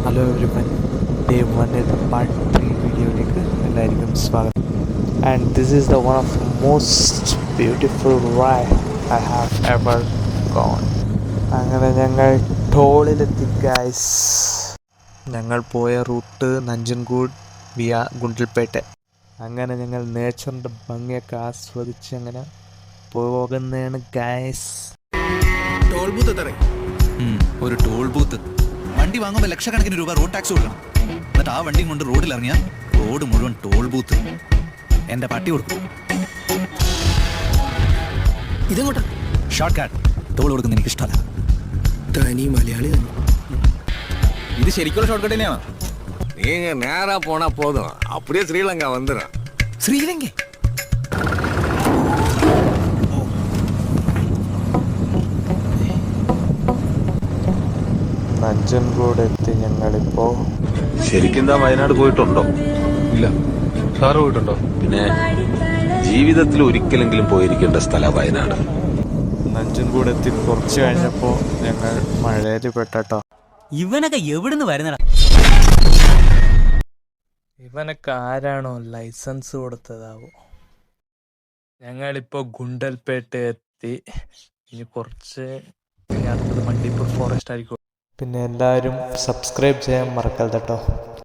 Hello everyone, day 1 part 3 വീഡിയോയിലേക്ക് എല്ലാവർക്കും സ്വാഗതം. And this is the one of the most beautiful ride I have ever gone. അങ്ങനെ ഞങ്ങൾ ടോളിലെത്തി guys. ഞങ്ങൾ പോയ റൂട്ട് നഞ്ചൻഗൂഡ് വിയ ഗുണ്ടൽപേട്ട. അങ്ങനെ ഞങ്ങൾ നേച്ചറിൻ്റെ ഭംഗിയൊക്കെ ആസ്വദിച്ച് അങ്ങനെ പോകുന്നതാണ് ഗൈസ്. ടോൾ ബൂത്ത് ഒരു ടോൾ ബൂത്ത്. വണ്ടി വാങ്ങുമ്പോൾ ലക്ഷക്കണക്കിന് രൂപ റോഡ് ടാക്സ് കൊടുക്കണം. എന്നിട്ട് ആ വണ്ടിയും കൊണ്ട് റോഡിൽ ഇറങ്ങിയാൽ റോഡ് മുഴുവൻ ടോൾ ബൂത്ത്. എൻ്റെ പട്ടി കൊടുക്കും. ഇതെങ്ങോട്ടാ? Short cut. ടോൾ കൊടുക്കുന്ന എനിക്ക് ഇഷ്ടമല്ല. തനി മലയാളി തന്നെ. ഇത് ശരിക്കുള്ള ഷോർട്ട് കട്ട് തന്നെയാണോ? நீங்க நேரா போனா போதும், அப்படியே ஸ்ரீலங்கா வந்துடும். ശ്രീലങ്ക നഞ്ചൻഗൂഡ് എത്തി ഞങ്ങളിപ്പോൾ. ശരിക്കും എന്താ വയനാട് പോയിട്ടുണ്ടോ? ഇല്ല. സാറ് പോയിട്ടുണ്ടോ? പിന്നെ ജീവിതത്തിൽ ഒരിക്കലെങ്കിലും പോയിരിക്കേണ്ട സ്ഥലം വയനാട്. നഞ്ചൻഗൂഡ് എത്തി കുറച്ച് കഴിഞ്ഞപ്പോൾ ഞങ്ങൾ മഴയിൽ പെട്ടോ. ഇവനൊക്കെ എവിടുന്ന് വരുന്നടാ? ഇവനൊക്കെ ആരാണോ ലൈസൻസ് കൊടുത്തതാവോ. ഞങ്ങളിപ്പോൾ ഗുണ്ടൽപേട്ട എത്തി. ഇനി അടുത്തത് മണ്ടിപ്പൂർ ഫോറസ്റ്റ് ആയിരിക്കും. പിന്നെ എല്ലാവരും സബ്സ്ക്രൈബ് ചെയ്യാൻ മറക്കരുത് കേട്ടോ.